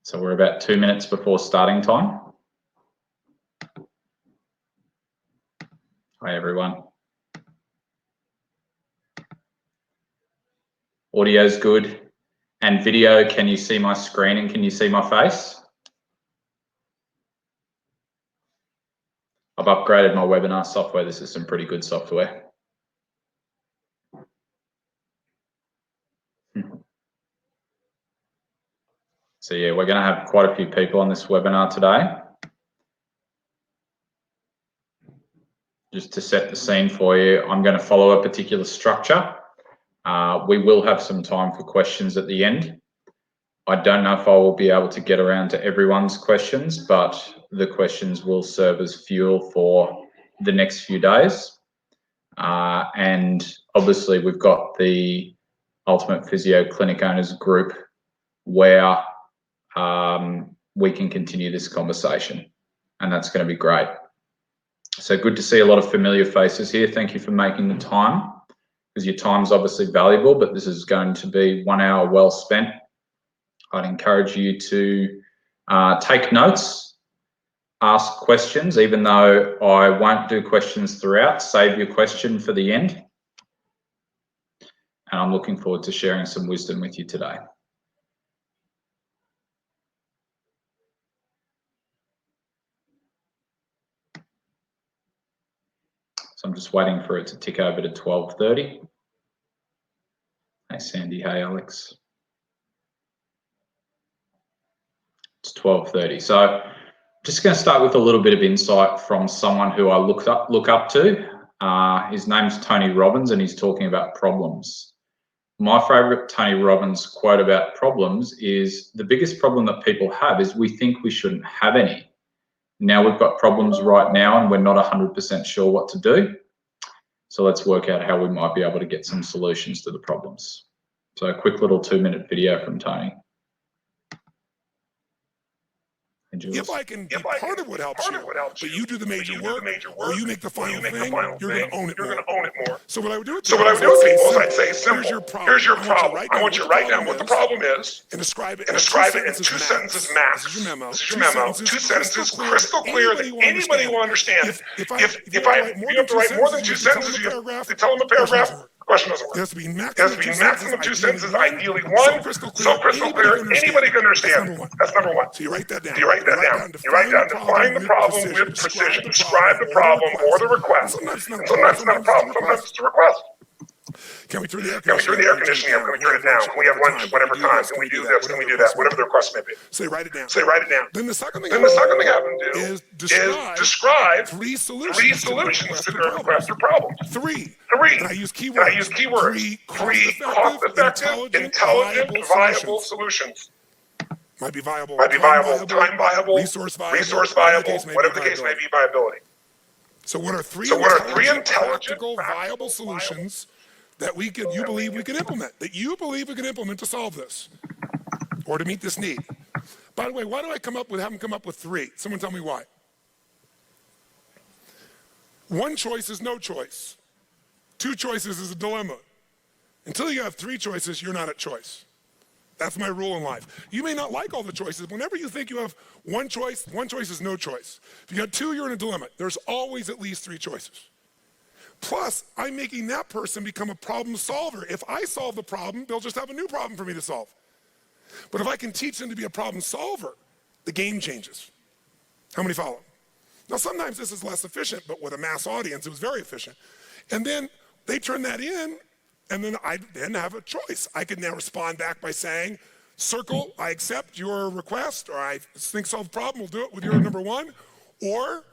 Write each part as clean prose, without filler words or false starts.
So we're about 2 minutes before starting time. Hi, everyone. Audio's good. And video, can you see my screen and can you see my face? I've upgraded my webinar software. This is some pretty good software. So yeah, we're going to have quite a few people on this webinar today. Just to set the scene for you, I'm going to follow a particular structure. We will have some time for questions at the end. I don't know if I will be able to get around to everyone's questions, but the questions will serve as fuel for the next few days. And obviously we've got the Ultimate Physio Clinic Owners group where we can continue this conversation, and that's going to be great. So good to see a lot of familiar faces here. Thank you for making the time, because your time's obviously valuable, but this is going to be 1 hour well spent. I'd encourage you to take notes, ask questions, even though I won't do questions throughout. Save your question for the end. And I'm looking forward to sharing some wisdom with you today. So I'm just waiting for it to tick over to 12:30. Hey, Sandy. Hey, Alex. It's 12:30. So I'm just going to start with a little bit of insight from someone who I look up to. His name's Tony Robbins, and he's talking about problems. My favorite Tony Robbins quote about problems is, the biggest problem that people have is we think we shouldn't have any. Now we've got problems right now and we're not 100% sure what to do. So let's work out how we might be able to get some solutions to the problems. So a quick little 2-minute video from Tony. If I can be part of what helps you, but you do the major work, or you make the final thing, you're going to own it more. So what I would do with people is I'd say simple. Here's your problem. I want you to write down what the problem is and describe it in 2 sentences max. This is your memo. 2 sentences, crystal clear that anybody will understand. If you have to write more than 2 sentences, you tell them a paragraph. Question doesn't work. It has to be maximum 2 sentences, ideally 1. So crystal clear, anybody can understand. That's number 1. So you write that down. You write down, define the problem with precision, describe the problem or the request. Sometimes it's not a problem, sometimes it's a request. Can we turn the air conditioning up? Can we turn it down? Can we have lunch whatever time? Can we do this? Can we do that? Whatever the request may be. Say write it down. Then the second thing I have to do is describe 3 solutions to their request or problem. 3. And I use keywords. 3 cost-effective, intelligent, viable solutions. Might be viable, time viable, resource viable, whatever the case may be, viability. So what are 3 intelligent, practical, viable solutions that you believe we can implement, to solve this or to meet this need? By the way, why do I have them come up with 3? Someone tell me why. 1 choice is no choice. 2 choices is a dilemma. Until you have 3 choices, you're not at choice. That's my rule in life. You may not like all the choices. Whenever you think you have 1 choice is no choice. If you got 2, you're in a dilemma. There's always at least 3 choices. Plus, I'm making that person become a problem solver. If I solve the problem, they'll just have a new problem for me to solve. But if I can teach them to be a problem solver, the game changes. How many follow? Now, sometimes this is less efficient, but with a mass audience, it was very efficient. And then they turn that in, and then I have a choice. I can now respond back by saying, circle, I accept your request, or I think solve the problem, we'll do it with your number 1. Or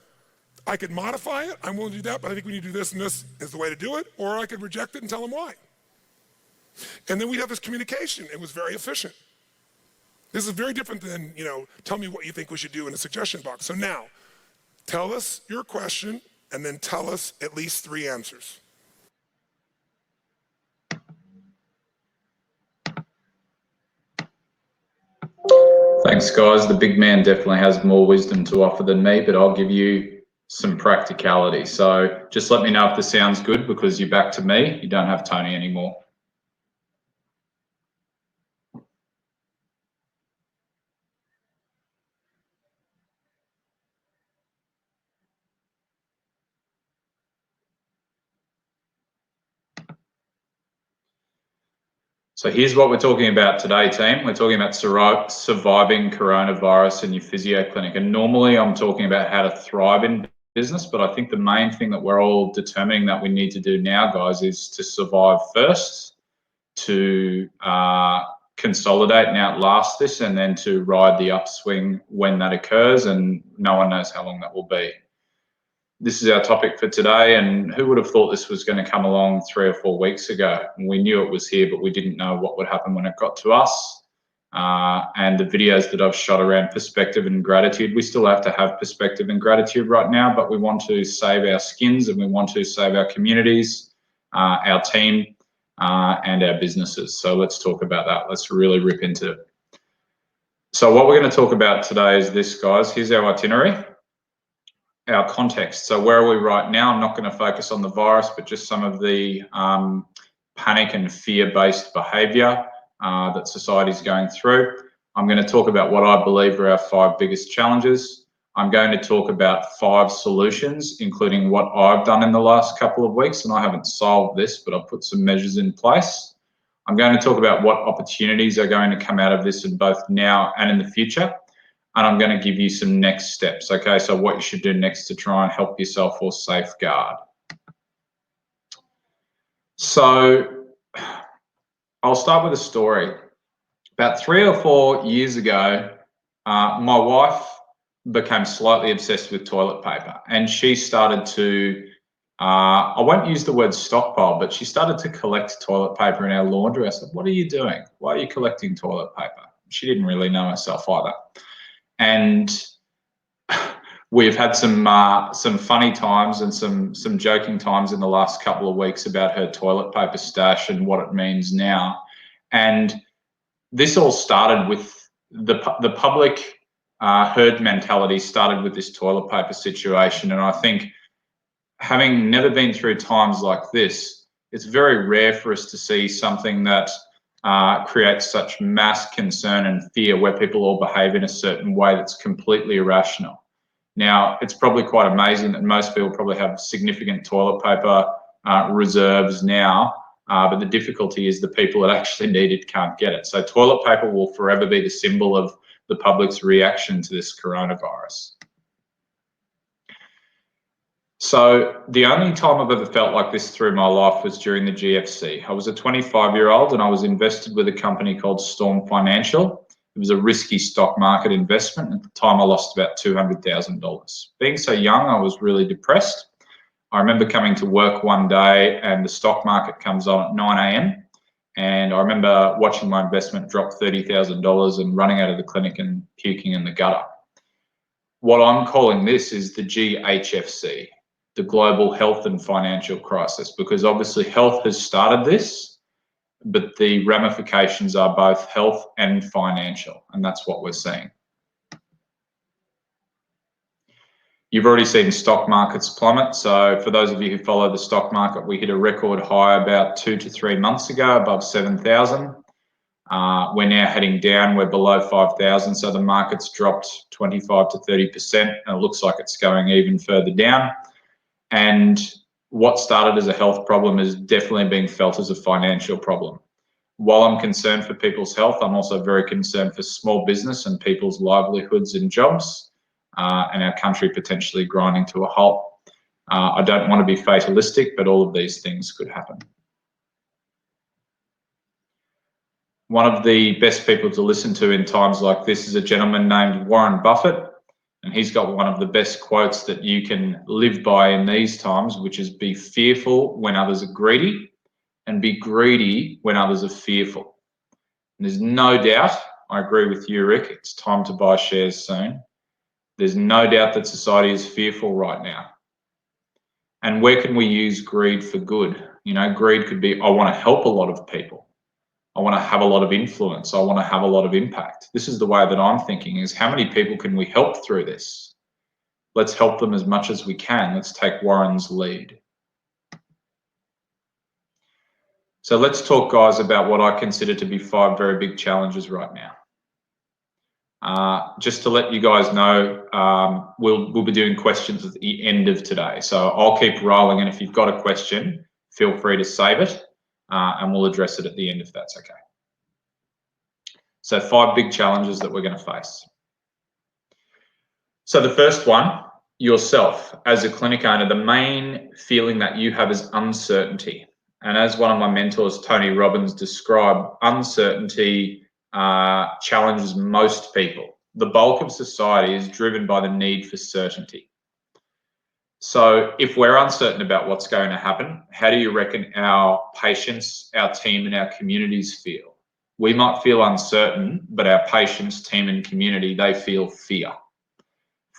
I could modify it, I'm willing to do that, but I think we need to do this, and this is the way to do it. Or I could reject it and tell them why. And then we'd have this communication. It was very efficient. This is very different than, tell me what you think we should do in a suggestion box. So now, tell us your question, and then tell us at least 3 answers. Thanks, guys. The big man definitely has more wisdom to offer than me, but I'll give you some practicality. So just let me know if this sounds good, because you're back to me. You don't have Tony anymore. So here's what we're talking about today, team. We're talking about surviving coronavirus in your physio clinic. And normally I'm talking about how to thrive in business, but I think the main thing that we're all determining that we need to do now, guys, is to survive first, to consolidate and outlast this, and then to ride the upswing when that occurs, and no one knows how long that will be. This is our topic for today, and who would have thought this was going to come along 3 or 4 weeks ago? We knew it was here, but we didn't know what would happen when it got to us. And the videos that I've shot around perspective and gratitude, we still have to have perspective and gratitude right now, but we want to save our skins, and we want to save our communities, our team, and our businesses. So let's talk about that. Let's really rip into it. So what we're going to talk about today is this, guys. Here's our itinerary. Our context. So where are we right now? I'm not going to focus on the virus, but just some of the panic and fear-based behaviour that society is going through. I'm going to talk about what I believe are our 5 biggest challenges. I'm going to talk about 5 solutions, including what I've done in the last couple of weeks, and I haven't solved this, but I've put some measures in place. I'm going to talk about what opportunities are going to come out of this in both now and in the future. And I'm going to give you some next steps, okay? So what you should do next to try and help yourself or safeguard. So I'll start with a story. About 3 or 4 years ago, my wife became slightly obsessed with toilet paper, and she started to, I won't use the word stockpile, but she started to collect toilet paper in our laundry. I said, what are you doing? Why are you collecting toilet paper? She didn't really know herself either. And we've had some funny times and some joking times in the last couple of weeks about her toilet paper stash and what it means now. And this all started with the public herd mentality started with this toilet paper situation. And I think, having never been through times like this, it's very rare for us to see something that creates such mass concern and fear, where people all behave in a certain way that's completely irrational. Now, it's probably quite amazing that most people probably have significant toilet paper reserves now, but the difficulty is the people that actually need it can't get it. So toilet paper will forever be the symbol of the public's reaction to this coronavirus. So the only time I've ever felt like this through my life was during the GFC. I was a 25-year-old and I was invested with a company called Storm Financial. It was a risky stock market investment. At the time, I lost about $200,000. Being so young, I was really depressed. I remember coming to work one day and the stock market comes on at 9 a.m. And I remember watching my investment drop $30,000 and running out of the clinic and puking in the gutter. What I'm calling this is the GHFC. The global health and financial crisis, because obviously health has started this, but the ramifications are both health and financial, and that's what we're seeing. You've already seen stock markets plummet. So for those of you who follow the stock market, we hit a record high about 2 to 3 months ago, above 7,000. We're now heading down. We're below 5,000. So the market's dropped 25 to 30%, and it looks like it's going even further down. And what started as a health problem is definitely being felt as a financial problem. While I'm concerned for people's health, I'm also very concerned for small business and people's livelihoods and jobs, and our country potentially grinding to a halt. I don't want to be fatalistic, but all of these things could happen. One of the best people to listen to in times like this is a gentleman named Warren Buffett. And he's got one of the best quotes that you can live by in these times, which is be fearful when others are greedy and be greedy when others are fearful. And there's no doubt, I agree with you, Rick, it's time to buy shares soon. There's no doubt that society is fearful right now. And where can we use greed for good? You know, greed could be, I want to help a lot of people. I want to have a lot of influence. I want to have a lot of impact. This is the way that I'm thinking, is how many people can we help through this? Let's help them as much as we can. Let's take Warren's lead. So let's talk, guys, about what I consider to be 5 very big challenges right now. Just to let you guys know, we'll be doing questions at the end of today. So I'll keep rolling, and if you've got a question, feel free to save it. And we'll address it at the end if that's okay. So 5 big challenges that we're going to face. So the first one, yourself as a clinic owner, the main feeling that you have is uncertainty. And as one of my mentors, Tony Robbins, described, uncertainty challenges most people. The bulk of society is driven by the need for certainty. So if we're uncertain about what's going to happen, how do you reckon our patients, our team, and our communities feel? We might feel uncertain, but our patients, team, and community, they feel fear.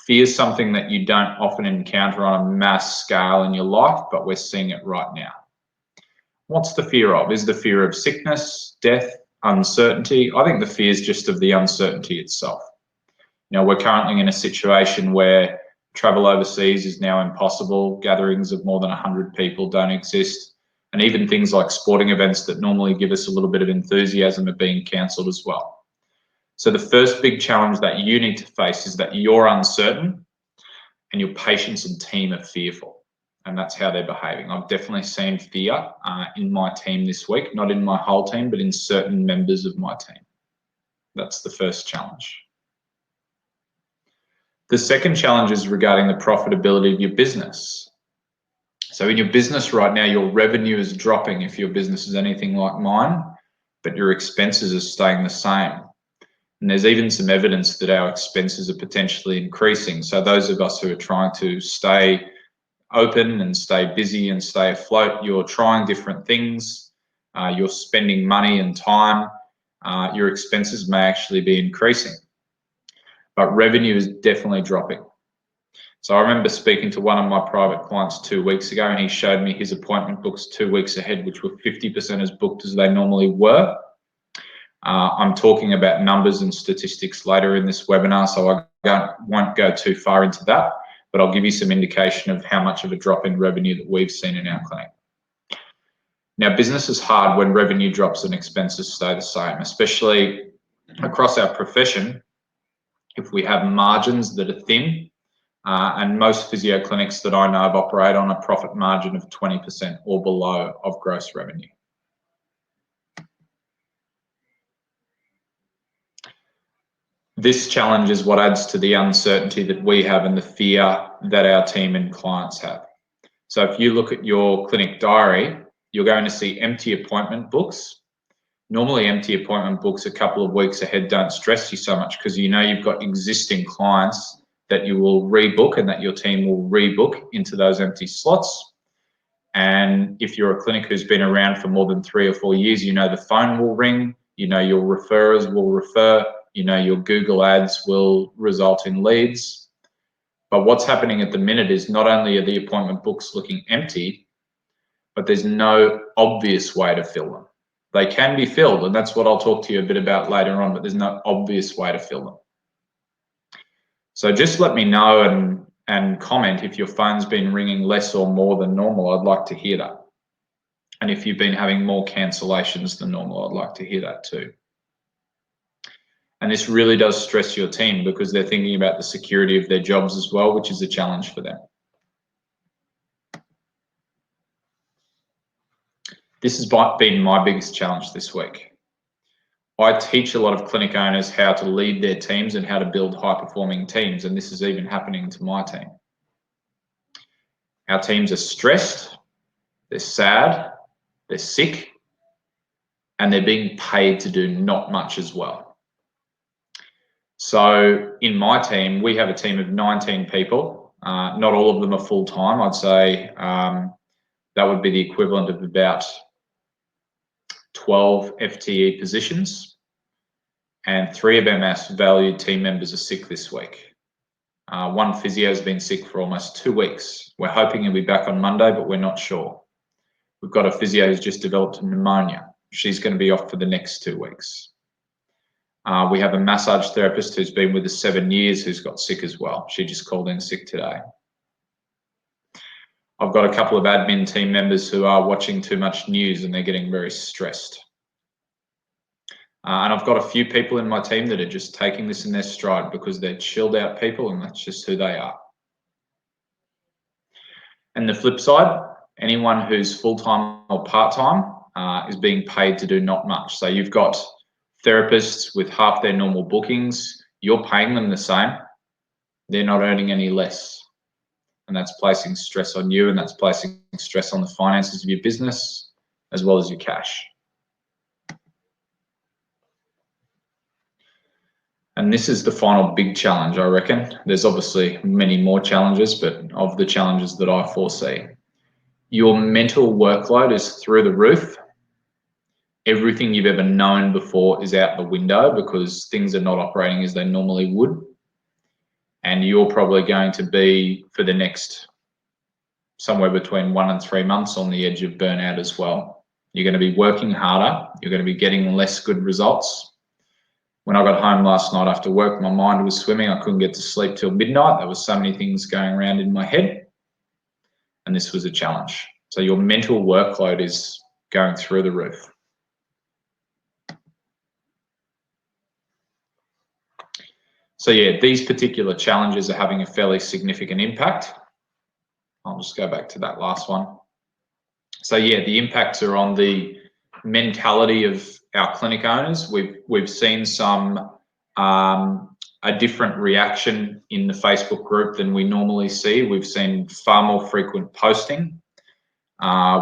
Fear is something that you don't often encounter on a mass scale in your life, but we're seeing it right now. What's the fear of? Is the fear of sickness, death, uncertainty? I think the fear is just of the uncertainty itself. You know, we're currently in a situation where travel overseas is now impossible. Gatherings of more than 100 people don't exist. And even things like sporting events that normally give us a little bit of enthusiasm are being cancelled as well. So the first big challenge that you need to face is that you're uncertain and your patients and team are fearful. And that's how they're behaving. I've definitely seen fear in my team this week, not in my whole team, but in certain members of my team. That's the first challenge. The second challenge is regarding the profitability of your business. So in your business right now, your revenue is dropping if your business is anything like mine, but your expenses are staying the same. And there's even some evidence that our expenses are potentially increasing. So those of us who are trying to stay open and stay busy and stay afloat, you're trying different things, you're spending money and time, your expenses may actually be increasing. But revenue is definitely dropping. So I remember speaking to one of my private clients 2 weeks ago, and he showed me his appointment books 2 weeks ahead, which were 50% as booked as they normally were. I'm talking about numbers and statistics later in this webinar, so I won't go too far into that, but I'll give you some indication of how much of a drop in revenue that we've seen in our clinic. Now, business is hard when revenue drops and expenses stay the same, especially across our profession. If we have margins that are thin, and most physio clinics that I know of operate on a profit margin of 20% or below of gross revenue. This challenge is what adds to the uncertainty that we have and the fear that our team and clients have. So if you look at your clinic diary, you're going to see empty appointment books. Normally empty appointment books a couple of weeks ahead don't stress you so much because you know you've got existing clients that you will rebook and that your team will rebook into those empty slots. And if you're a clinic who's been around for more than 3 or 4 years, you know the phone will ring, you know your referrers will refer, you know your Google ads will result in leads. But what's happening at the minute is not only are the appointment books looking empty, but there's no obvious way to fill them. They can be filled, and that's what I'll talk to you a bit about later on, but there's no obvious way to fill them. So just let me know and comment if your phone's been ringing less or more than normal. I'd like to hear that. And if you've been having more cancellations than normal, I'd like to hear that too. And this really does stress your team because they're thinking about the security of their jobs as well, which is a challenge for them. This has been my biggest challenge this week. I teach a lot of clinic owners how to lead their teams and how to build high-performing teams, and this is even happening to my team. Our teams are stressed, they're sad, they're sick, and they're being paid to do not much as well. So in my team, we have a team of 19 people. Not all of them are full-time. I'd say that would be the equivalent of about 12 FTE positions, and 3 of our most valued team members are sick this week. One physio has been sick for almost 2 weeks. We're hoping he'll be back on Monday, but we're not sure. We've got a physio who's just developed pneumonia. She's going to be off for the next 2 weeks. We have a massage therapist who's been with us 7 years who's got sick as well. She just called in sick today. I've got a couple of admin team members who are watching too much news and they're getting very stressed. And I've got a few people in my team that are just taking this in their stride because they're chilled out people and that's just who they are. And the flip side, anyone who's full-time or part-time is being paid to do not much. So you've got therapists with half their normal bookings, you're paying them the same. They're not earning any less. And that's placing stress on you, and that's placing stress on the finances of your business as well as your cash. And this is the final big challenge, I reckon. There's obviously many more challenges, but of the challenges that I foresee, your mental workload is through the roof. Everything you've ever known before is out the window because things are not operating as they normally would. And you're probably going to be, for the next somewhere between 1 and 3 months, on the edge of burnout as well. You're going to be working harder. You're going to be getting less good results. When I got home last night after work, my mind was swimming. I couldn't get to sleep till midnight. There was so many things going around in my head. And this was a challenge. So your mental workload is going through the roof. So yeah, these particular challenges are having a fairly significant impact. I'll just go back to that last one. So yeah, the impacts are on the mentality of our clinic owners. We've seen a different reaction in the Facebook group than we normally see. We've seen far more frequent posting.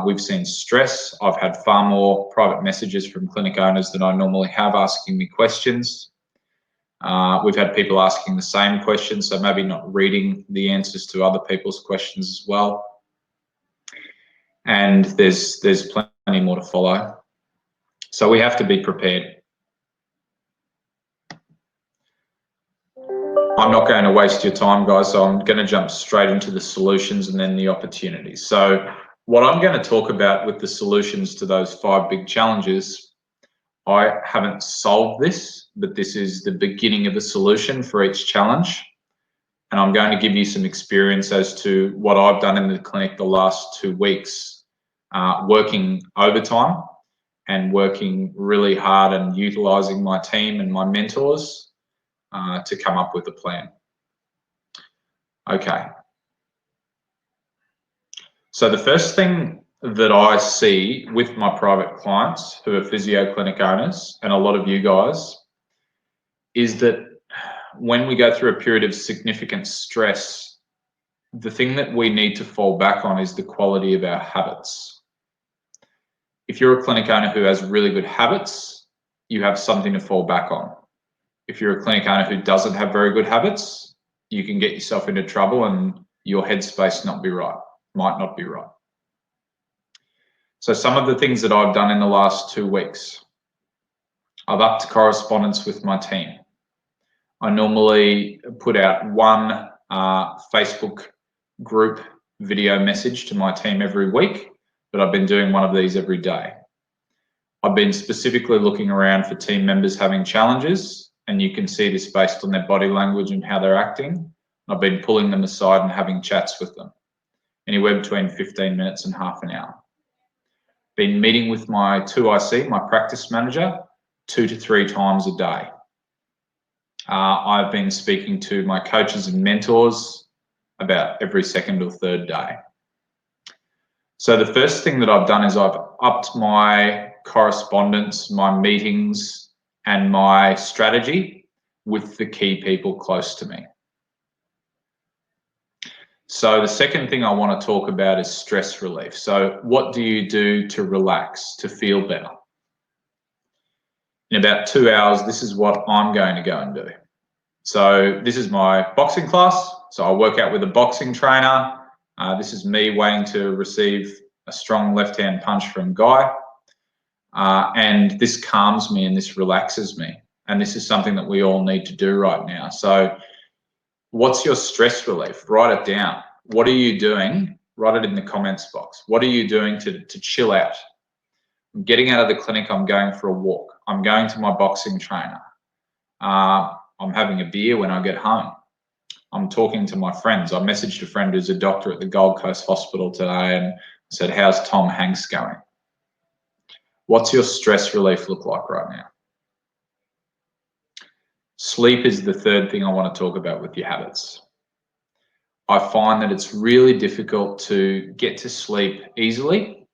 We've seen stress. I've had far more private messages from clinic owners than I normally have asking me questions. We've had people asking the same questions, so maybe not reading the answers to other people's questions as well. And there's plenty more to follow. So we have to be prepared. I'm not going to waste your time, guys, so I'm going to jump straight into the solutions and then the opportunities. So what I'm going to talk about with the solutions to those 5 big challenges, I haven't solved this, but this is the beginning of a solution for each challenge. And I'm going to give you some experience as to what I've done in the clinic the last 2 weeks, working overtime and working really hard and utilising my team and my mentors to come up with a plan. Okay. So the first thing that I see with my private clients who are physio clinic owners, and a lot of you guys, is that when we go through a period of significant stress, the thing that we need to fall back on is the quality of our habits. If you're a clinic owner who has really good habits, you have something to fall back on. If you're a clinic owner who doesn't have very good habits, you can get yourself into trouble and your headspace might not be right. So some of the things that I've done in the last 2 weeks, I've upped correspondence with my team. I normally put out one Facebook group video message to my team every week, but I've been doing one of these every day. I've been specifically looking around for team members having challenges, and you can see this based on their body language and how they're acting. I've been pulling them aside and having chats with them, anywhere between 15 minutes and half an hour. Been meeting with my 2IC, my practice manager, 2 to 3 times a day. I've been speaking to my coaches and mentors about every second or third day. So the first thing that I've done is I've upped my correspondence, my meetings, and my strategy with the key people close to me. So the second thing I want to talk about is stress relief. So what do you do to relax, to feel better? In about 2 hours, this is what I'm going to go and do. So this is my boxing class. So I work out with a boxing trainer. This is me waiting to receive a strong left-hand punch from Guy. And this calms me and this relaxes me. And this is something that we all need to do right now. So what's your stress relief? Write it down. What are you doing? Write it in the comments box. What are you doing to chill out? I'm getting out of the clinic. I'm going for a walk. I'm going to my boxing trainer. I'm having a beer when I get home. I'm talking to my friends. I messaged a friend who's a doctor at the Gold Coast Hospital today and said, how's Tom Hanks going? What's your stress relief look like right now? Sleep is the third thing I want to talk about with your habits. I find that it's really difficult to get to sleep easily.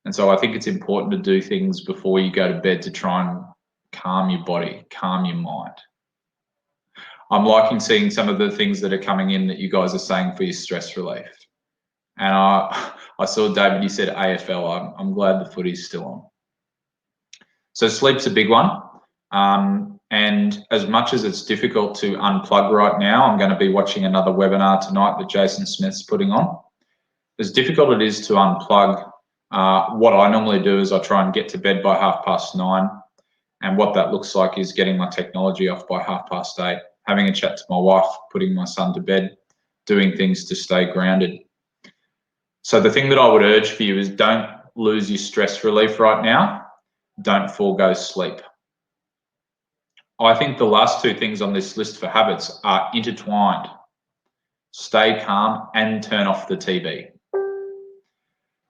And so I think it's important to do things before you go to bed to try and calm your body, calm your mind. I'm liking seeing some of the things that are coming in that you guys are saying for your stress relief. And I saw, David, you said AFL. I'm glad the footy's still on. So sleep's a big one. And as much as it's difficult to unplug right now, I'm going to be watching another webinar tonight that Jason Smith's putting on. As difficult it is to unplug, what I normally do is I try and get to bed by 9:30. And what that looks like is getting my technology off by 8:30, having a chat to my wife, putting my son to bed, doing things to stay grounded. So the thing that I would urge for you is don't lose your stress relief right now. Don't forego sleep. I think the last two things on this list for habits are intertwined. Stay calm and turn off the TV.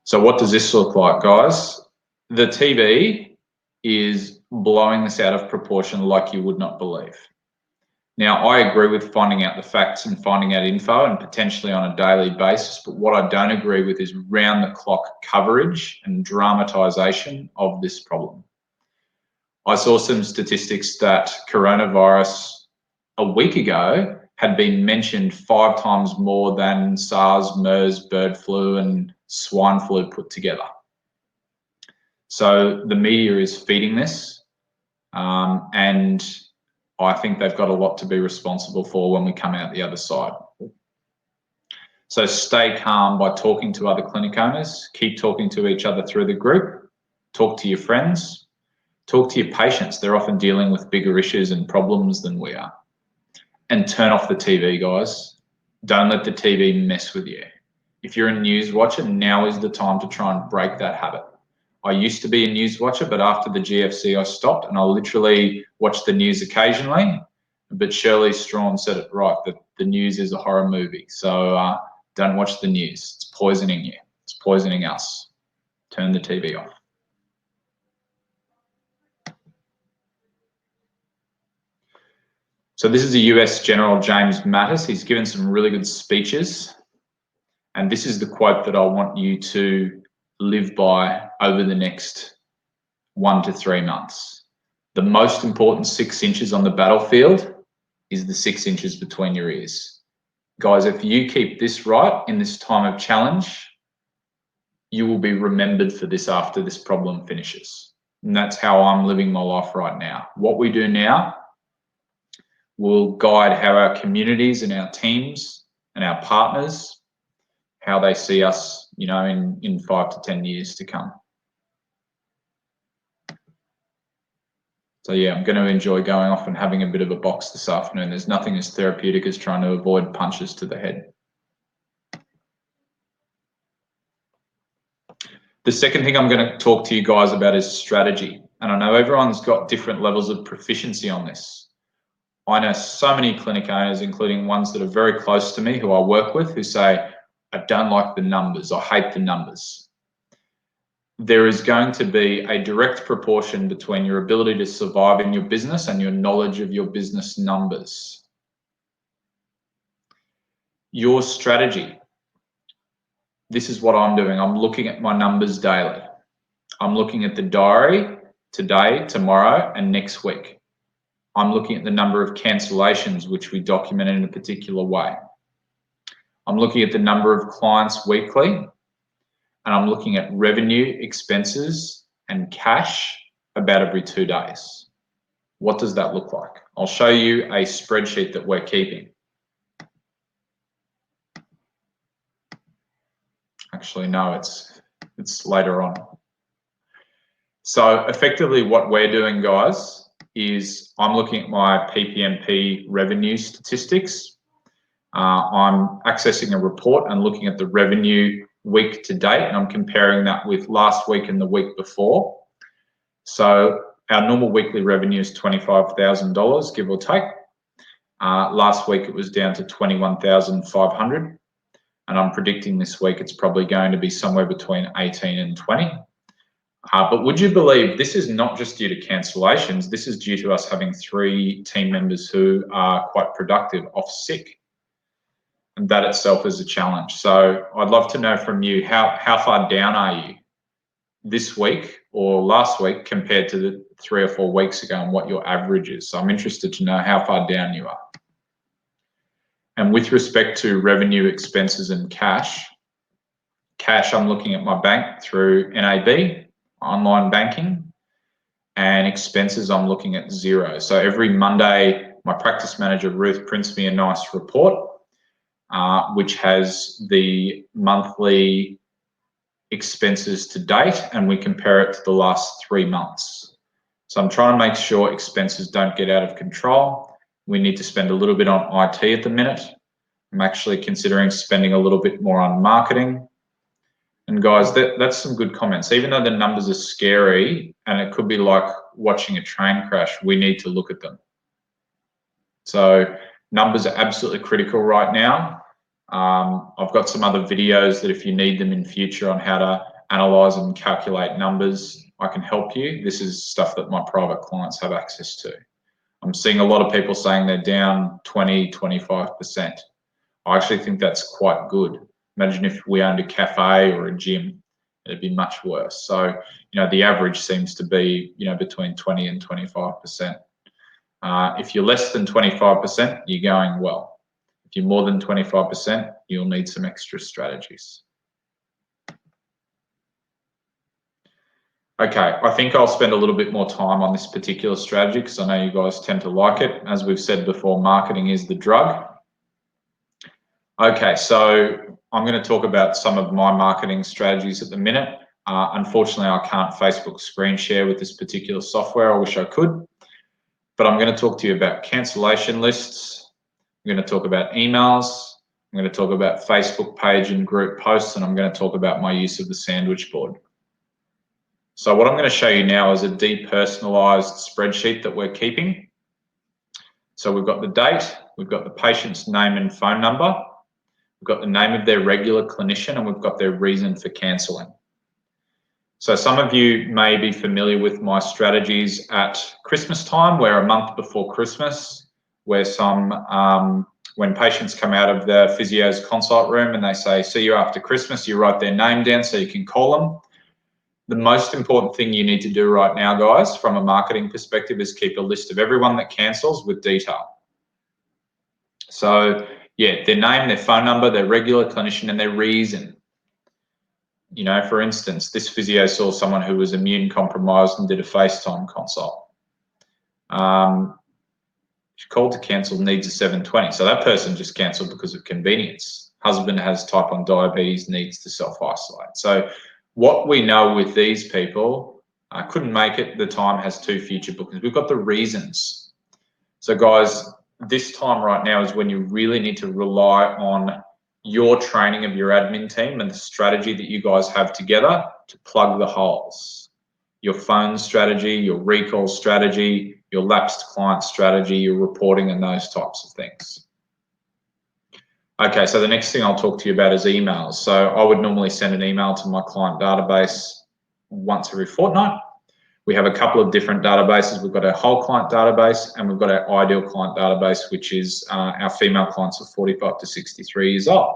So what does this look like, guys? The TV is blowing this out of proportion like you would not believe. Now, I agree with finding out the facts and finding out info and potentially on a daily basis, but what I don't agree with is round-the-clock coverage and dramatisation of this problem. I saw some statistics that coronavirus a week ago had been mentioned 5 times more than SARS, MERS, bird flu and swine flu put together. So the media is feeding this, and I think they've got a lot to be responsible for when we come out the other side. So stay calm by talking to other clinic owners, keep talking to each other through the group, talk to your friends, talk to your patients. They're often dealing with bigger issues and problems than we are. And turn off the TV, guys. Don't let the TV mess with you. If you're a news watcher, now is the time to try and break that habit. I used to be a news watcher, but after the GFC, I stopped and I literally watched the news occasionally. But Shirley Strawn said it right, that the news is a horror movie. So don't watch the news. It's poisoning you. It's poisoning us. Turn the TV off. So this is a US General, James Mattis. He's given some really good speeches. And this is the quote that I want you to live by over the next 1 to 3 months. The most important 6 inches on the battlefield is the 6 inches between your ears. Guys, if you keep this right in this time of challenge, you will be remembered for this after this problem finishes. And that's how I'm living my life right now. What we do now will guide how our communities and our teams and our partners, how they see us, you know, in 5 to 10 years to come. So yeah, I'm going to enjoy going off and having a bit of a box this afternoon. There's nothing as therapeutic as trying to avoid punches to the head. The second thing I'm going to talk to you guys about is strategy. And I know everyone's got different levels of proficiency on this. I know so many clinic owners, including ones that are very close to me who I work with, who say, I don't like the numbers, I hate the numbers. There is going to be a direct proportion between your ability to survive in your business and your knowledge of your business numbers. Your strategy. This is what I'm doing. I'm looking at my numbers daily. I'm looking at the diary today, tomorrow, and next week. I'm looking at the number of cancellations, which we document in a particular way. I'm looking at the number of clients weekly, and I'm looking at revenue, expenses, and cash about every 2 days. What does that look like? I'll show you a spreadsheet that we're keeping. Actually, no, it's later on. So effectively what we're doing, guys, is I'm looking at my PPMP revenue statistics. I'm accessing a report and looking at the revenue week to date, and I'm comparing that with last week and the week before. So our normal weekly revenue is $25,000, give or take. Last week it was down to $21,500, and I'm predicting this week it's probably going to be somewhere between 18 and 20. But would you believe this is not just due to cancellations, this is due to us having 3 team members who are quite productive off sick. And that itself is a challenge. So I'd love to know from you, how far down are you this week or last week compared to the 3 or 4 weeks ago and what your average is. So I'm interested to know how far down you are. And with respect to revenue, expenses, and cash, I'm looking at my bank through NAB, online banking, and expenses, I'm looking at 0. So every Monday, my practice manager, Ruth, prints me a nice report, which has the monthly expenses to date, and we compare it to the last 3 months. So I'm trying to make sure expenses don't get out of control. We need to spend a little bit on IT at the minute. I'm actually considering spending a little bit more on marketing. And guys, that's some good comments. Even though the numbers are scary and it could be like watching a train crash, we need to look at them. So numbers are absolutely critical right now. I've got some other videos that if you need them in future on how to analyze and calculate numbers, I can help you. This is stuff that my private clients have access to. I'm seeing a lot of people saying they're down 20, 25%. I actually think that's quite good. Imagine if we owned a cafe or a gym, it'd be much worse. So, the average seems to be, between 20 and 25%. If you're less than 25%, you're going well. If you're more than 25%, you'll need some extra strategies. Okay, I think I'll spend a little bit more time on this particular strategy because I know you guys tend to like it. As we've said before, marketing is the drug. Okay, so I'm going to talk about some of my marketing strategies at the minute. Unfortunately, I can't Facebook screen share with this particular software. I wish I could. But I'm going to talk to you about cancellation lists. I'm going to talk about emails. I'm going to talk about Facebook page and group posts, and I'm going to talk about my use of the sandwich board. So what I'm going to show you now is a depersonalized spreadsheet that we're keeping. So we've got the date, we've got the patient's name and phone number, we've got the name of their regular clinician, and we've got their reason for cancelling. So some of you may be familiar with my strategies at Christmas time, where a month before Christmas, where when patients come out of the physio's consult room and they say, see you after Christmas, you write their name down so you can call them. The most important thing you need to do right now, guys, from a marketing perspective, is keep a list of everyone that cancels with detail. So, yeah, their name, their phone number, their regular clinician, and their reason. For instance, this physio saw someone who was immune compromised and did a FaceTime consult. She called to cancel, needs a 720. So that person just cancelled because of convenience. Husband has type 1 diabetes, needs to self-isolate. So what we know with these people, couldn't make it, the time has 2 future bookings. We've got the reasons. So guys, this time right now is when you really need to rely on your training of your admin team and the strategy that you guys have together to plug the holes. Your phone strategy, your recall strategy, your lapsed client strategy, your reporting, and those types of things. Okay, so the next thing I'll talk to you about is emails. So I would normally send an email to my client database once every fortnight. We have a couple of different databases. We've got our whole client database and we've got our ideal client database, which is our female clients of 45 to 63 years old.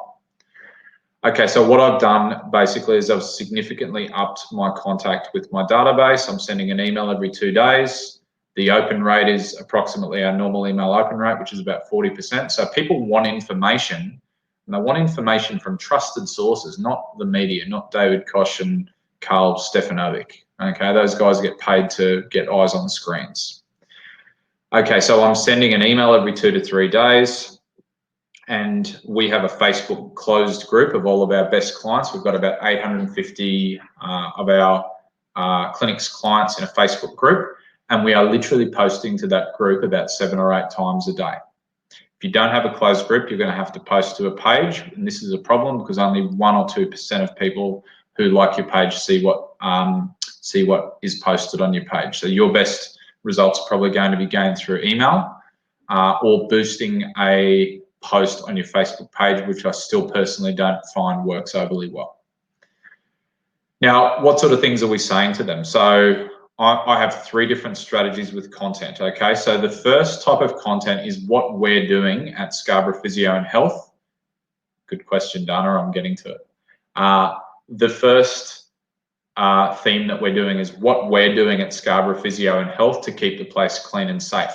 Okay, so what I've done basically is I've significantly upped my contact with my database. I'm sending an email every 2 days. The open rate is approximately our normal email open rate, which is about 40%. So people want information, and they want information from trusted sources, not the media, not David Koch and Carl Stefanovic. Okay, those guys get paid to get eyes on screens. Okay, so I'm sending an email every 2 to 3 days, and we have a Facebook closed group of all of our best clients. We've got about 850 of our clinic's clients in a Facebook group, and we are literally posting to that group about 7 or 8 times a day. If you don't have a closed group, you're going to have to post to a page, and this is a problem because only 1 or 2% of people who like your page see what is posted on your page. So your best results are probably going to be gained through email or boosting a post on your Facebook page, which I still personally don't find works overly well. Now, what sort of things are we saying to them? So I have 3 different strategies with content, okay? So the first type of content is what we're doing at Scarborough Physio and Health. Good question, Dana, I'm getting to it. The first theme that we're doing is what we're doing at Scarborough Physio and Health to keep the place clean and safe.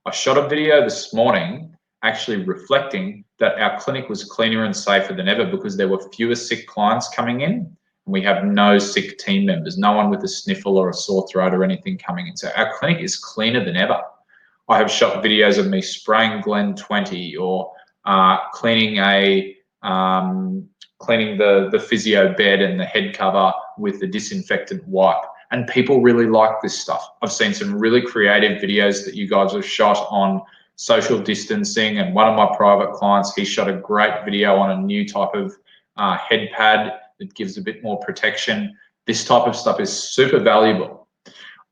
I shot a video this morning actually reflecting that our clinic was cleaner and safer than ever because there were fewer sick clients coming in, and we have no sick team members, no one with a sniffle or a sore throat or anything coming in. So our clinic is cleaner than ever. I have shot videos of me spraying Glen 20 or cleaning the physio bed and the head cover with the disinfectant wipe. And people really like this stuff. I've seen some really creative videos that you guys have shot on social distancing, and one of my private clients, he shot a great video on a new type of head pad that gives a bit more protection. This type of stuff is super valuable.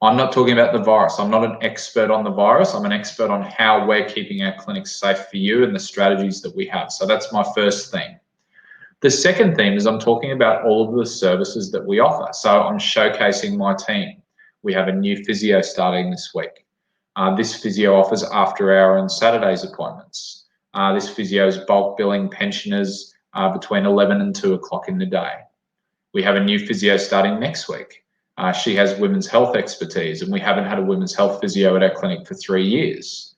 I'm not talking about the virus. I'm not an expert on the virus. I'm an expert on how we're keeping our clinics safe for you and the strategies that we have. So that's my first theme. The second theme is I'm talking about all of the services that we offer. So I'm showcasing my team. We have a new physio starting this week. This physio offers after-hour and Saturdays appointments. This physio is bulk billing pensioners between 11 and 2 o'clock in the day. We have a new physio starting next week. She has women's health expertise, and we haven't had a women's health physio at our clinic for 3 years.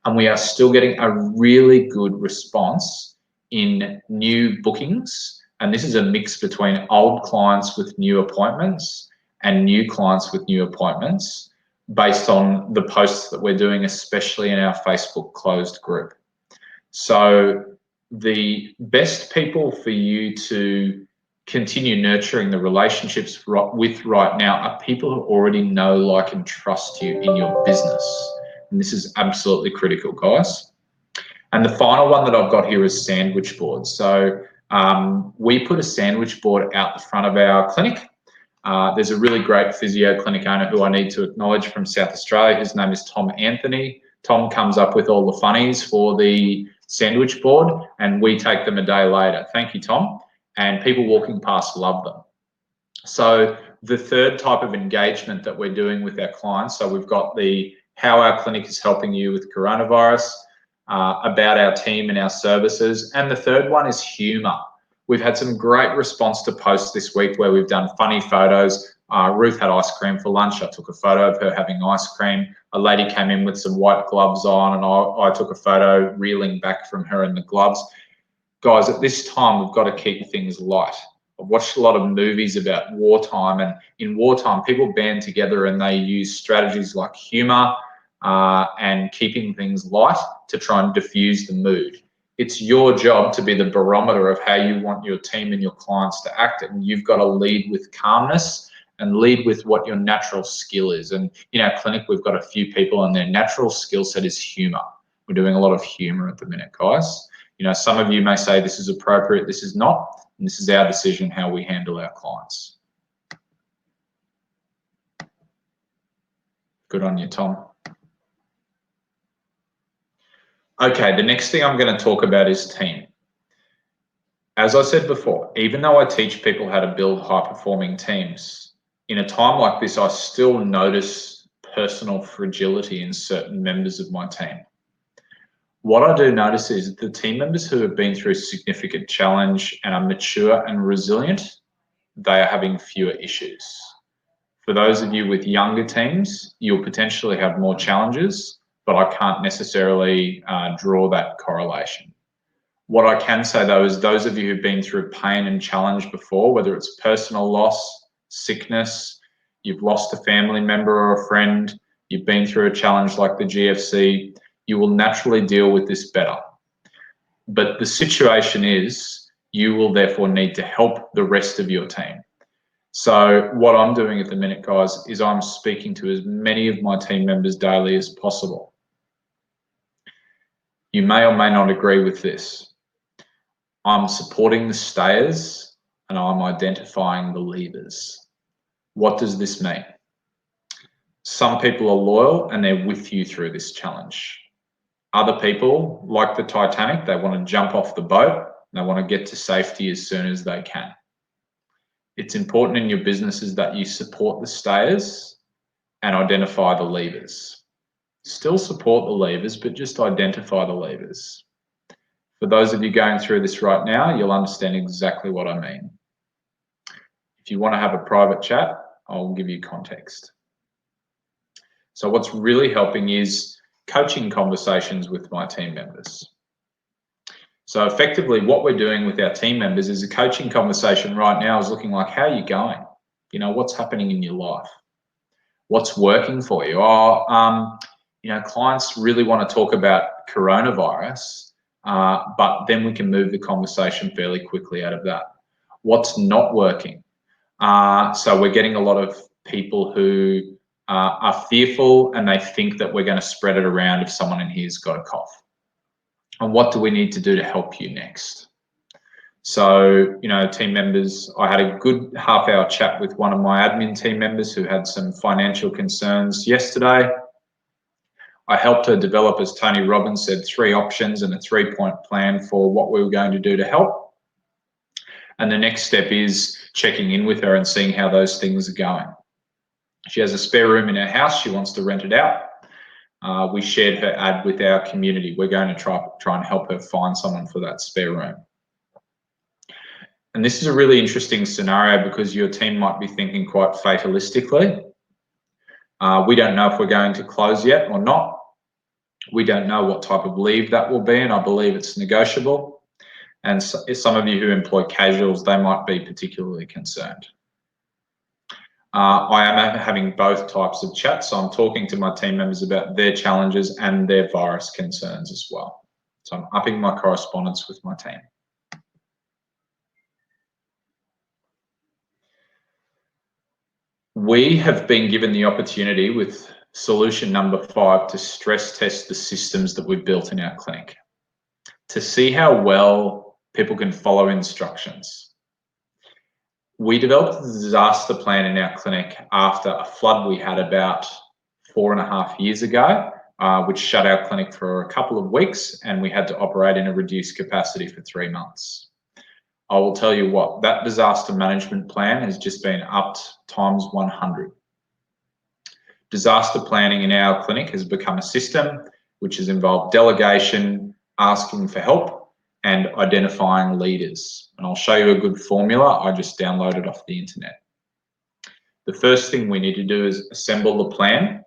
And we are still getting a really good response in new bookings. And this is a mix between old clients with new appointments and new clients with new appointments based on the posts that we're doing, especially in our Facebook closed group. So the best people for you to continue nurturing the relationships with right now are people who already know, like, and trust you in your business. And this is absolutely critical, guys. And the final one that I've got here is sandwich boards. So we put a sandwich board out the front of our clinic. There's a really great physio clinic owner who I need to acknowledge from South Australia. His name is Tom Anthony. Tom comes up with all the funnies for the sandwich board, and we take them a day later. Thank you, Tom. And people walking past love them. So the third type of engagement that we're doing with our clients, so we've got the how our clinic is helping you with coronavirus, about our team and our services, and the third one is humour. We've had some great response to posts this week where we've done funny photos. Ruth had ice cream for lunch. I took a photo of her having ice cream. A lady came in with some white gloves on, and I took a photo reeling back from her in the gloves. Guys, at this time, we've got to keep things light. I've watched a lot of movies about wartime, and in wartime, people band together and they use strategies like humour and keeping things light to try and diffuse the mood. It's your job to be the barometer of how you want your team and your clients to act, and you've got to lead with calmness and lead with what your natural skill is. And in our clinic, we've got a few people and their natural skill set is humour. We're doing a lot of humour at the minute, guys. You know, some of you may say this is appropriate, this is not, and this is our decision how we handle our clients. Good on you, Tom. Okay, the next thing I'm going to talk about is team. As I said before, even though I teach people how to build high-performing teams, in a time like this, I still notice personal fragility in certain members of my team. What I do notice is the team members who have been through significant challenge and are mature and resilient, they are having fewer issues. For those of you with younger teams, you'll potentially have more challenges, but I can't necessarily draw that correlation. What I can say though is those of you who've been through pain and challenge before, whether it's personal loss, sickness, you've lost a family member or a friend, you've been through a challenge like the GFC, you will naturally deal with this better. But the situation is you will therefore need to help the rest of your team. So what I'm doing at the minute, guys, is I'm speaking to as many of my team members daily as possible. You may or may not agree with this. I'm supporting the stayers and I'm identifying the leavers. What does this mean? Some people are loyal and they're with you through this challenge. Other people, like the Titanic, they want to jump off the boat and they want to get to safety as soon as they can. It's important in your businesses that you support the stayers and identify the leavers. Still support the leavers, but just identify the leavers. For those of you going through this right now, you'll understand exactly what I mean. If you want to have a private chat, I'll give you context. So what's really helping is coaching conversations with my team members. So effectively what we're doing with our team members is a coaching conversation right now is looking like, how are you going? You know, what's happening in your life? What's working for you? You know, clients really want to talk about coronavirus, but then we can move the conversation fairly quickly out of that. What's not working? So we're getting a lot of people who are fearful and they think that we're going to spread it around if someone in here's got a cough. And what do we need to do to help you next? So, you know, team members, I had a good half-hour chat with one of my admin team members who had some financial concerns yesterday. I helped her develop, as Tony Robbins said, 3 options and a 3-point plan for what we were going to do to help. And the next step is checking in with her and seeing how those things are going. She has a spare room in her house. She wants to rent it out. We shared her ad with our community. We're going to try and help her find someone for that spare room. And this is a really interesting scenario because your team might be thinking quite fatalistically. We don't know if we're going to close yet or not. We don't know what type of leave that will be, and I believe it's negotiable. And so, some of you who employ casuals, they might be particularly concerned. I am having both types of chats, so I'm talking to my team members about their challenges and their virus concerns as well. So I'm upping my correspondence with my team. We have been given the opportunity with solution number 5 to stress test the systems that we've built in our clinic, to see how well people can follow instructions. We developed a disaster plan in our clinic after a flood we had about 4.5 years ago, which shut our clinic for a couple of weeks, and we had to operate in a reduced capacity for 3 months. I will tell you what, that disaster management plan has just been upped times 100. Disaster planning in our clinic has become a system which has involved delegation, asking for help, and identifying leaders. And I'll show you a good formula I just downloaded off the internet. The first thing we need to do is assemble the plan,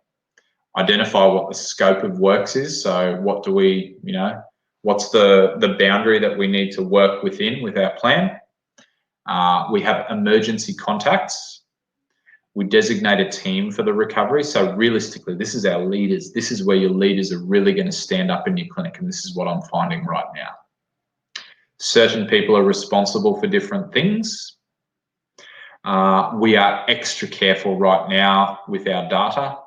identify what the scope of works is. So what do we, you know, what's the boundary that we need to work within with our plan? We have emergency contacts. We designate a team for the recovery. So realistically, this is our leaders. This is where your leaders are really going to stand up in your clinic. And this is what I'm finding right now. Certain people are responsible for different things. We are extra careful right now with our data,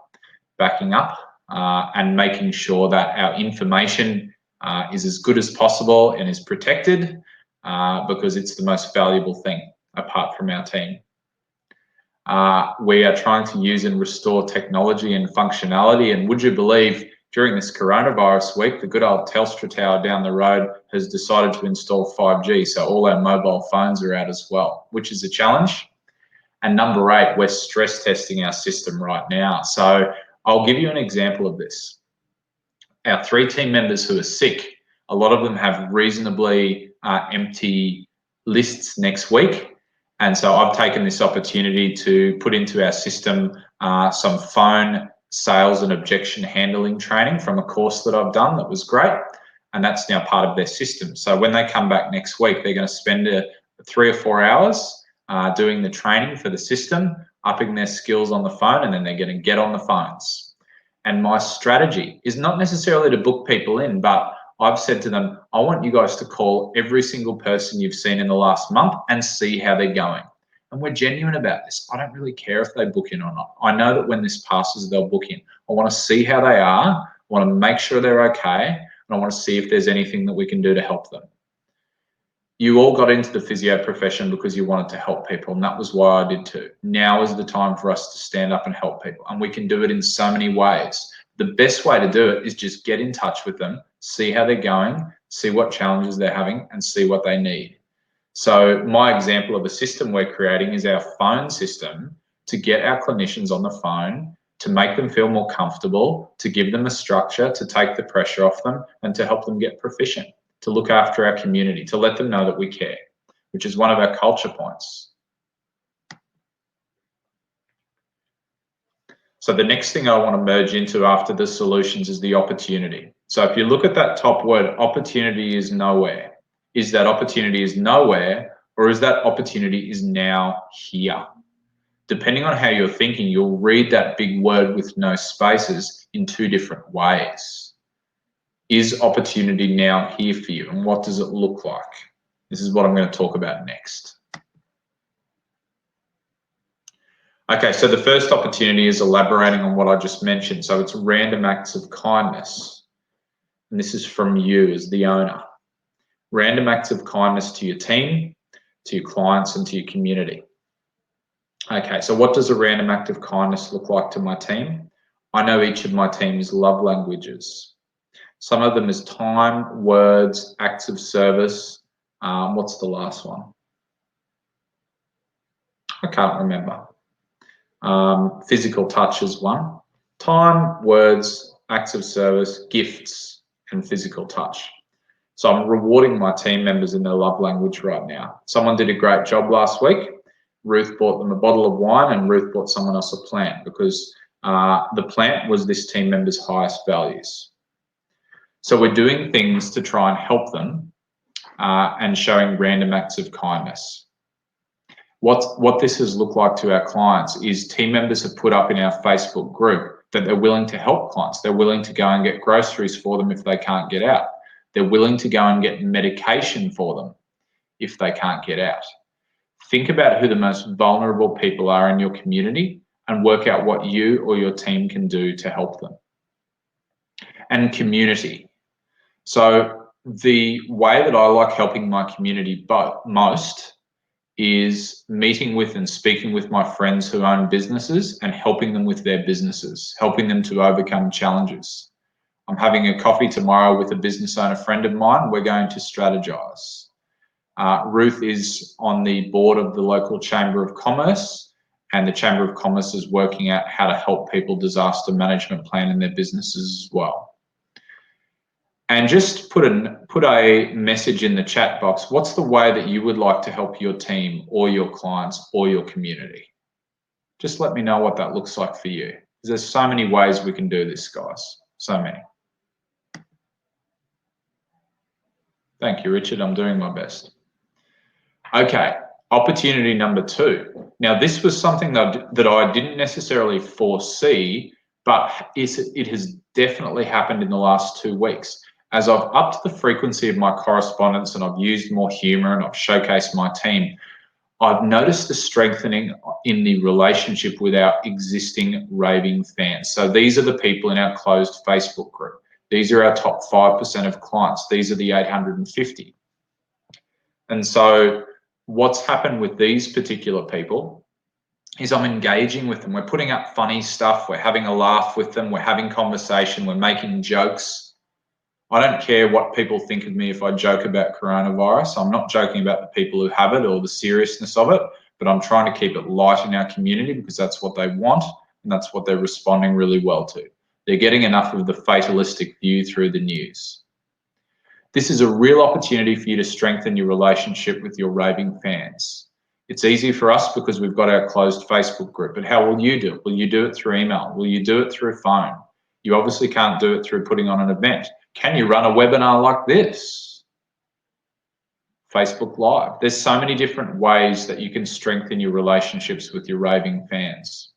backing up and making sure that our information is as good as possible and is protected because it's the most valuable thing apart from our team. We are trying to use and restore technology and functionality, and would you believe during this coronavirus week, the good old Telstra tower down the road has decided to install 5G, so all our mobile phones are out as well, which is a challenge. And number 8, we're stress testing our system right now. So I'll give you an example of this. Our 3 team members who are sick, a lot of them have reasonably empty lists next week. And so I've taken this opportunity to put into our system some phone sales and objection handling training from a course that I've done that was great. And that's now part of their system. So when they come back next week, they're going to spend 3 or 4 hours doing the training for the system, upping their skills on the phone, and then they're going to get on the phones. And my strategy is not necessarily to book people in, but I've said to them, I want you guys to call every single person you've seen in the last month and see how they're going. And we're genuine about this. I don't really care if they book in or not. I know that when this passes, they'll book in. I want to see how they are. I want to make sure they're okay. And I want to see if there's anything that we can do to help them. You all got into the physio profession because you wanted to help people, and that was why I did too. Now is the time for us to stand up and help people, and we can do it in so many ways. The best way to do it is just get in touch with them, see how they're going, see what challenges they're having, and see what they need. So my example of a system we're creating is our phone system to get our clinicians on the phone, to make them feel more comfortable, to give them a structure, to take the pressure off them, and to help them get proficient, to look after our community, to let them know that we care, which is one of our culture points. So the next thing I want to merge into after the solutions is the opportunity. So if you look at that top word, opportunity is nowhere. Is that opportunity is nowhere, or is that opportunity is now here? Depending on how you're thinking, you'll read that big word with no spaces in two different ways. Is opportunity now here for you, and what does it look like? This is what I'm going to talk about next. Okay, so the first opportunity is elaborating on what I just mentioned. So it's random acts of kindness. And this is from you as the owner. Random acts of kindness to your team, to your clients, and to your community. Okay, so what does a random act of kindness look like to my team? I know each of my team's love languages. Some of them is time, words, acts of service. What's the last one? I can't remember. Physical touch is one. Time, words, acts of service, gifts, and physical touch. So I'm rewarding my team members in their love language right now. Someone did a great job last week. Ruth bought them a bottle of wine and Ruth bought someone else a plant because the plant was this team member's highest values. So we're doing things to try and help them and showing random acts of kindness. What this has looked like to our clients is team members have put up in our Facebook group that they're willing to help clients. They're willing to go and get groceries for them if they can't get out. They're willing to go and get medication for them if they can't get out. Think about who the most vulnerable people are in your community and work out what you or your team can do to help them. And community. So the way that I like helping my community most is meeting with and speaking with my friends who own businesses and helping them with their businesses, helping them to overcome challenges. I'm having a coffee tomorrow with a business owner friend of mine. We're going to strategize. Ruth is on the board of the local Chamber of Commerce, and the Chamber of Commerce is working out how to help people disaster management plan in their businesses as well. And just put a message in the chat box. What's the way that you would like to help your team or your clients or your community? Just let me know what that looks like for you. There's so many ways we can do this, guys. So many. Thank you, Richard. I'm doing my best. Okay, opportunity number 2. Now, this was something that I didn't necessarily foresee, but it has definitely happened in the last 2 weeks. As I've upped the frequency of my correspondence and I've used more humor and I've showcased my team, I've noticed the strengthening in the relationship with our existing raving fans. So these are the people in our closed Facebook group. These are our top 5% of clients. These are the 850. And so what's happened with these particular people is I'm engaging with them. We're putting up funny stuff. We're having a laugh with them. We're having conversation. We're making jokes. I don't care what people think of me if I joke about coronavirus. I'm not joking about the people who have it or the seriousness of it, but I'm trying to keep it light in our community because that's what they want and that's what they're responding really well to. They're getting enough of the fatalistic view through the news. This is a real opportunity for you to strengthen your relationship with your raving fans. It's easy for us because we've got our closed Facebook group, but how will you do it? Will you do it through email? Will you do it through phone? You obviously can't do it through putting on an event. Can you run a webinar like this? Facebook Live. There's so many different ways that you can strengthen your relationships with your raving fans.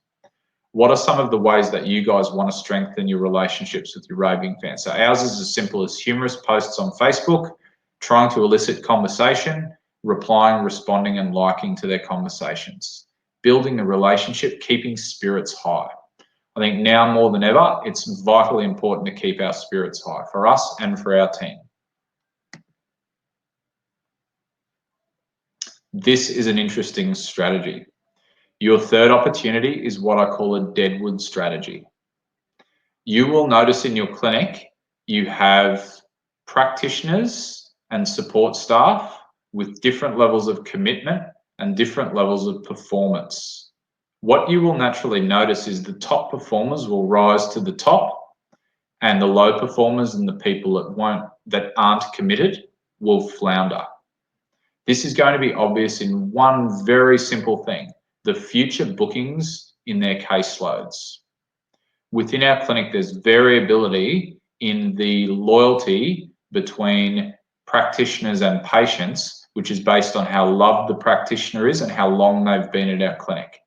What are some of the ways that you guys want to strengthen your relationships with your raving fans? So ours is as simple as humorous posts on Facebook, trying to elicit conversation, replying, responding, and liking to their conversations. Building a relationship, keeping spirits high. I think now more than ever, it's vitally important to keep our spirits high for us and for our team. This is an interesting strategy. Your third opportunity is what I call a deadwood strategy. You will notice in your clinic, you have practitioners and support staff with different levels of commitment and different levels of performance. What you will naturally notice is the top performers will rise to the top and the low performers and the people that aren't committed will flounder. This is going to be obvious in one very simple thing, the future bookings in their caseloads. Within our clinic, there's variability in the loyalty between practitioners and patients, which is based on how loved the practitioner is and how long they've been at our clinic.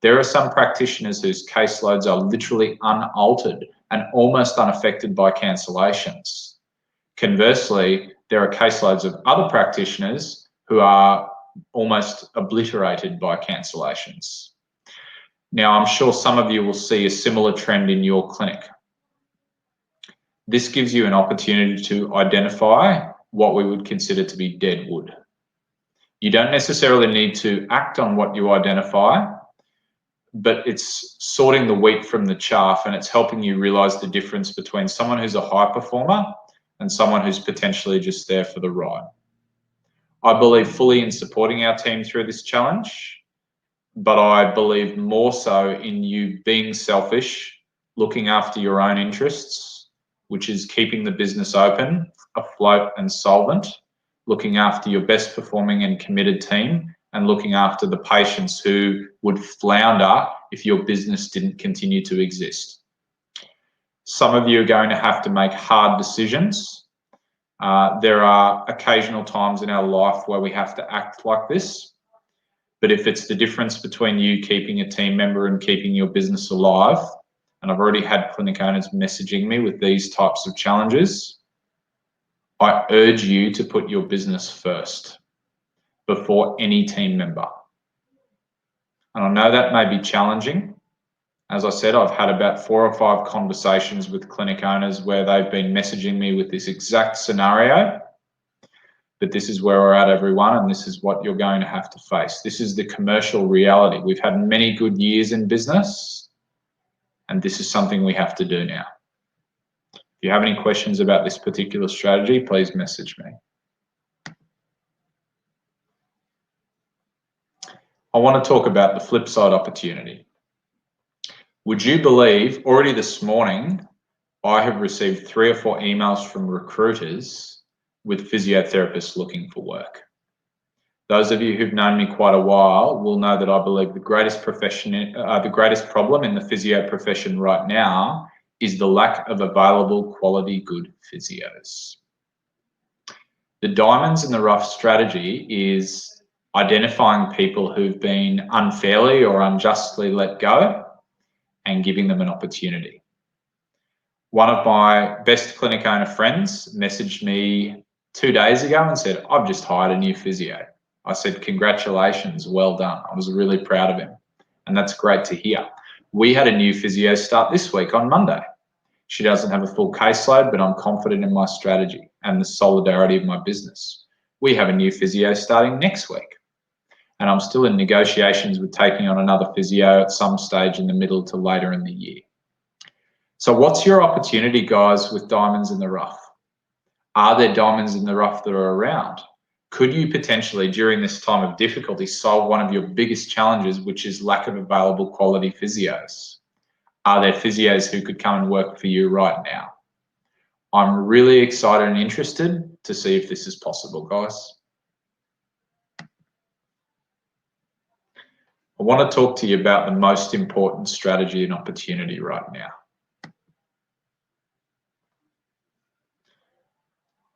There are some practitioners whose caseloads are literally unaltered and almost unaffected by cancellations. Conversely, there are caseloads of other practitioners who are almost obliterated by cancellations. Now, I'm sure some of you will see a similar trend in your clinic. This gives you an opportunity to identify what we would consider to be dead wood. You don't necessarily need to act on what you identify, but it's sorting the wheat from the chaff, and it's helping you realize the difference between someone who's a high performer and someone who's potentially just there for the ride. I believe fully in supporting our team through this challenge, but I believe more so in you being selfish, looking after your own interests, which is keeping the business open, afloat and solvent, looking after your best performing and committed team, and looking after the patients who would flounder if your business didn't continue to exist. Some of you are going to have to make hard decisions. There are occasional times in our life where we have to act like this. But if it's the difference between you keeping a team member and keeping your business alive, and I've already had clinic owners messaging me with these types of challenges, I urge you to put your business first before any team member. And I know that may be challenging. As I said, I've had about 4 or 5 conversations with clinic owners where they've been messaging me with this exact scenario. But this is where we're at, everyone, and this is what you're going to have to face. This is the commercial reality. We've had many good years in business, and this is something we have to do now. If you have any questions about this particular strategy, please message me. I want to talk about the flip side opportunity. Would you believe already this morning I have received 3 or 4 emails from recruiters with physiotherapists looking for work? Those of you who've known me quite a while will know that I believe the greatest problem in the physio profession right now is the lack of available quality good physios. The diamonds in the rough strategy is identifying people who've been unfairly or unjustly let go and giving them an opportunity. One of my best clinic owner friends messaged me 2 days ago and said, I've just hired a new physio. I said, congratulations, well done. I was really proud of him. And that's great to hear. We had a new physio start this week on Monday. She doesn't have a full caseload, but I'm confident in my strategy and the solidarity of my business. We have a new physio starting next week. And I'm still in negotiations with taking on another physio at some stage in the middle to later in the year. So what's your opportunity, guys, with diamonds in the rough? Are there diamonds in the rough that are around? Could you potentially, during this time of difficulty, solve one of your biggest challenges, which is lack of available quality physios? Are there physios who could come and work for you right now? I'm really excited and interested to see if this is possible, guys. I want to talk to you about the most important strategy and opportunity right now.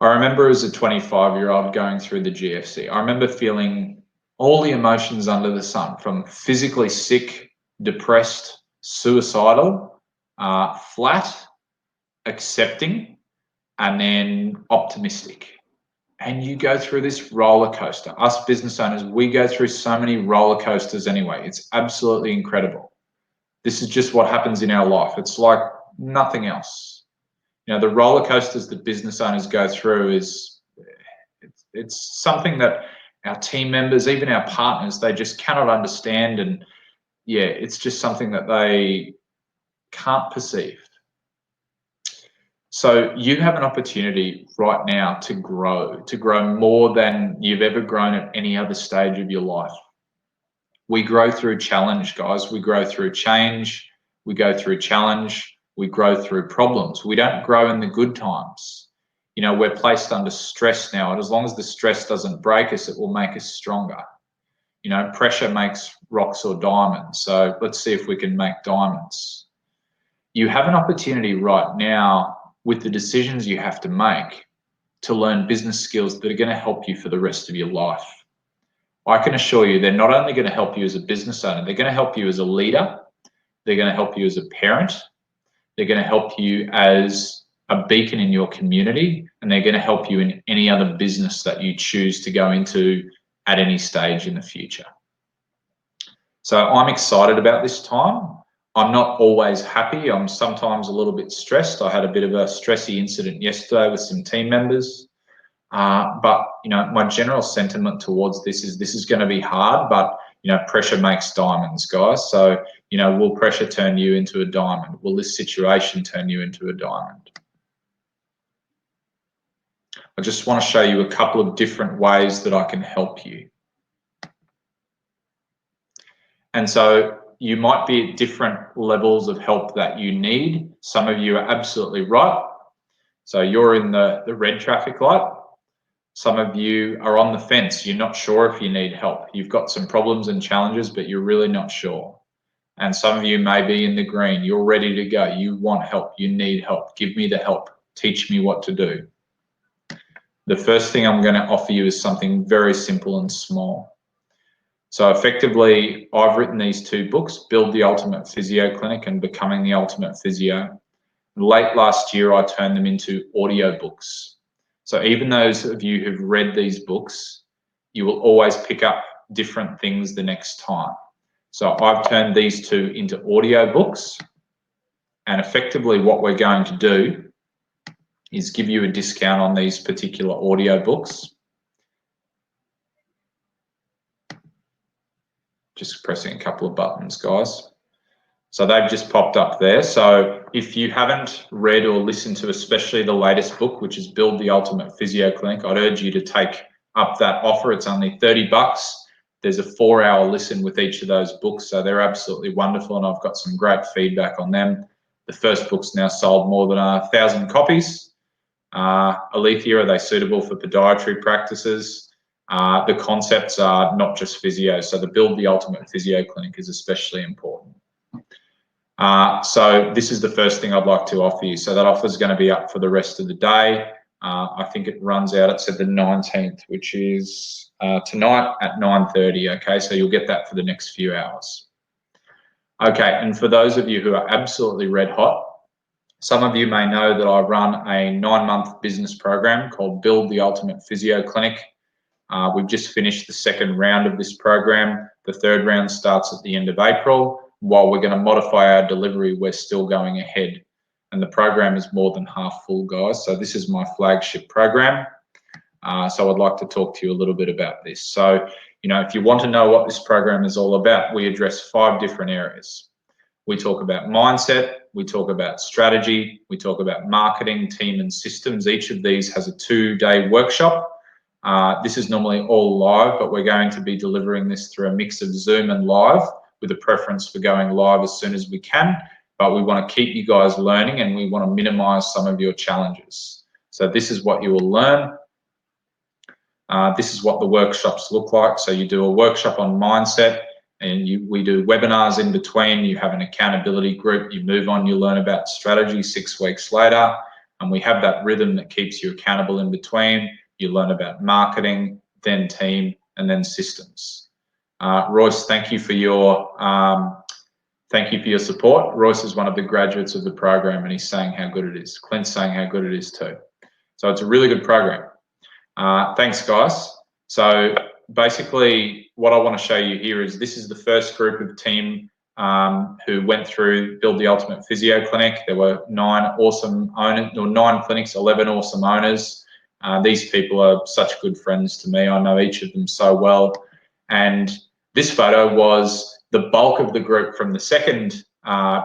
I remember as a 25-year-old going through the GFC. I remember feeling all the emotions under the sun, from physically sick, depressed, suicidal, flat, accepting, and then optimistic. And you go through this roller coaster. Us business owners, we go through so many roller coasters anyway. It's absolutely incredible. This is just what happens in our life. It's like nothing else. You know, the roller coasters that business owners go through it's something that our team members, even our partners, they just cannot understand. And yeah, it's just something that they can't perceive. So you have an opportunity right now to grow more than you've ever grown at any other stage of your life. We grow through challenge, guys. We grow through change. We go through challenge. We grow through problems. We don't grow in the good times. You know, we're placed under stress now, and as long as the stress doesn't break us, it will make us stronger. You know, pressure makes rocks or diamonds. So let's see if we can make diamonds. you have an opportunity right now with the decisions you have to make to learn business skills that are going to help you for the rest of your life. I can assure you they're not only going to help you as a business owner, they're going to help you as a leader, they're going to help you as a parent, they're going to help you as a beacon in your community, and they're going to help you in any other business that you choose to go into at any stage in the future. So I'm excited about this time. I'm not always happy. I'm sometimes a little bit stressed. I had a bit of a stressy incident yesterday with some team members. But, you know, my general sentiment towards this is going to be hard, but, you know, pressure makes diamonds, guys. So, you know, will pressure turn you into a diamond? Will this situation turn you into a diamond? I just want to show you a couple of different ways that I can help you. And so you might be at different levels of help that you need. Some of you are absolutely right. So you're in the red traffic light. Some of you are on the fence. You're not sure if you need help. You've got some problems and challenges, but you're really not sure. And some of you may be in the green. You're ready to go. You want help. You need help. Give me the help. Teach me what to do. The first thing I'm going to offer you is something very simple and small. So effectively, I've written these two books, Build the Ultimate Physio Clinic and Becoming the Ultimate Physio. Late last year, I turned them into audio books. So even those of you who've read these books, you will always pick up different things the next time. So I've turned these two into audio books, and effectively what we're going to do is give you a discount on these particular audio books. Just pressing a couple of buttons, guys. So they've just popped up there. So if you haven't read or listened to especially the latest book, which is Build the Ultimate Physio Clinic, I'd urge you to take up that offer. It's only $30. There's a 4-hour listen with each of those books. So they're absolutely wonderful, and I've got some great feedback on them. The first book's now sold more than 1,000 copies. Alethea, are they suitable for podiatry practices? The concepts are not just physio. So the Build the Ultimate Physio Clinic is especially important. So this is the first thing I'd like to offer you. So that offer is going to be up for the rest of the day. I think it runs out, it said the 19th, which is tonight at 9:30. Okay, so you'll get that for the next few hours. Okay, and for those of you who are absolutely red hot, some of you may know that I run a 9-month business program called Build the Ultimate Physio Clinic. We've just finished the second round of this program. The third round starts at the end of April. While we're going to modify our delivery, we're still going ahead. And the program is more than half full, guys. So this is my flagship program. So I'd like to talk to you a little bit about this. So, you know, if you want to know what this program is all about, we address 5 different areas. We talk about mindset, we talk about strategy, we talk about marketing, team and systems. Each of these has a 2-day workshop. This is normally all live, but we're going to be delivering this through a mix of Zoom and live, with a preference for going live as soon as we can. But we want to keep you guys learning, and we want to minimize some of your challenges. So this is what you will learn. This is what the workshops look like. So you do a workshop on mindset, and we do webinars in between. You have an accountability group. You move on, you learn about strategy 6 weeks later. And we have that rhythm that keeps you accountable in between. You learn about marketing, then team, and then systems. Royce, thank you for your support. Royce is one of the graduates of the program, and he's saying how good it is. Clint's saying how good it is too. So it's a really good program. Thanks, guys. So basically, what I want to show you here is this is the first group of team who went through Build the Ultimate Physio Clinic. There were 9 awesome owners, or 9 clinics, 11 awesome owners. These people are such good friends to me. I know each of them so well. And this photo was the bulk of the group from the second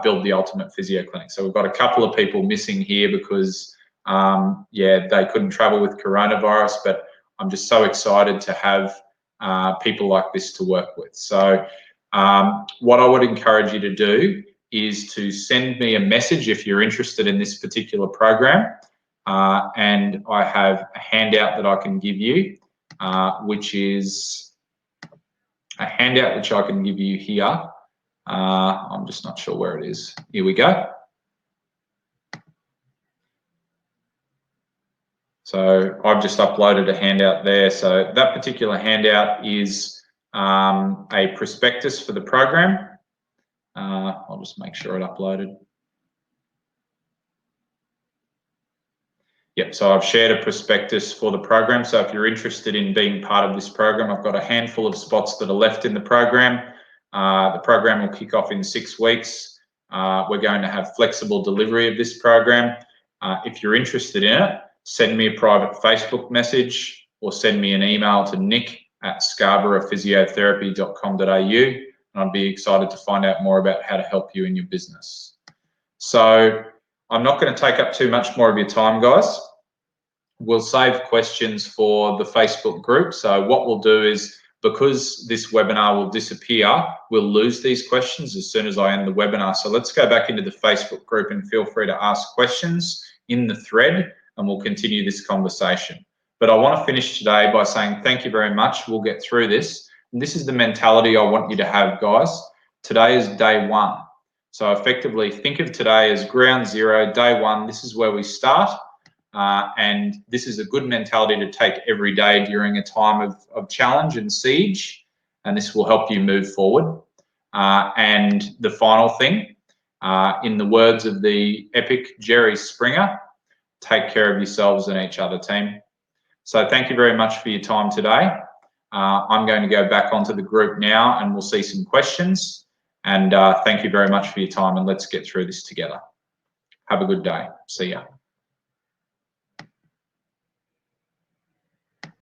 Build the Ultimate Physio Clinic. So we've got a couple of people missing here because, yeah, they couldn't travel with coronavirus, but I'm just so excited to have people like this to work with. So what I would encourage you to do is to send me a message if you're interested in this particular program. And I have a handout that I can give you, which is a handout which I can give you here. I'm just not sure where it is. Here we go. So I've just uploaded a handout there. So that particular handout is a prospectus for the program. I'll just make sure it uploaded. Yep, so I've shared a prospectus for the program. So if you're interested in being part of this program, I've got a handful of spots that are left in the program. The program will kick off in 6 weeks. We're going to have flexible delivery of this program. If you're interested in it, send me a private Facebook message or send me an email to nick@scarboroughphysiotherapy.com.au, and I'd be excited to find out more about how to help you in your business. So I'm not going to take up too much more of your time, guys. We'll save questions for the Facebook group. So what we'll do is, because this webinar will disappear, we'll lose these questions as soon as I end the webinar. So let's go back into the Facebook group and feel free to ask questions in the thread, and we'll continue this conversation. But I want to finish today by saying thank you very much. We'll get through this. And this is the mentality I want you to have, guys. Today is day 1. So effectively think of today as ground zero, day 1. This is where we start. And this is a good mentality to take every day during a time of challenge and siege. And this will help you move forward. And the final thing, in the words of the epic Jerry Springer, take care of yourselves and each other, team. So thank you very much for your time today. I'm going to go back onto the group now and we'll see some questions. And thank you very much for your time, and let's get through this together. Have a good day. See ya.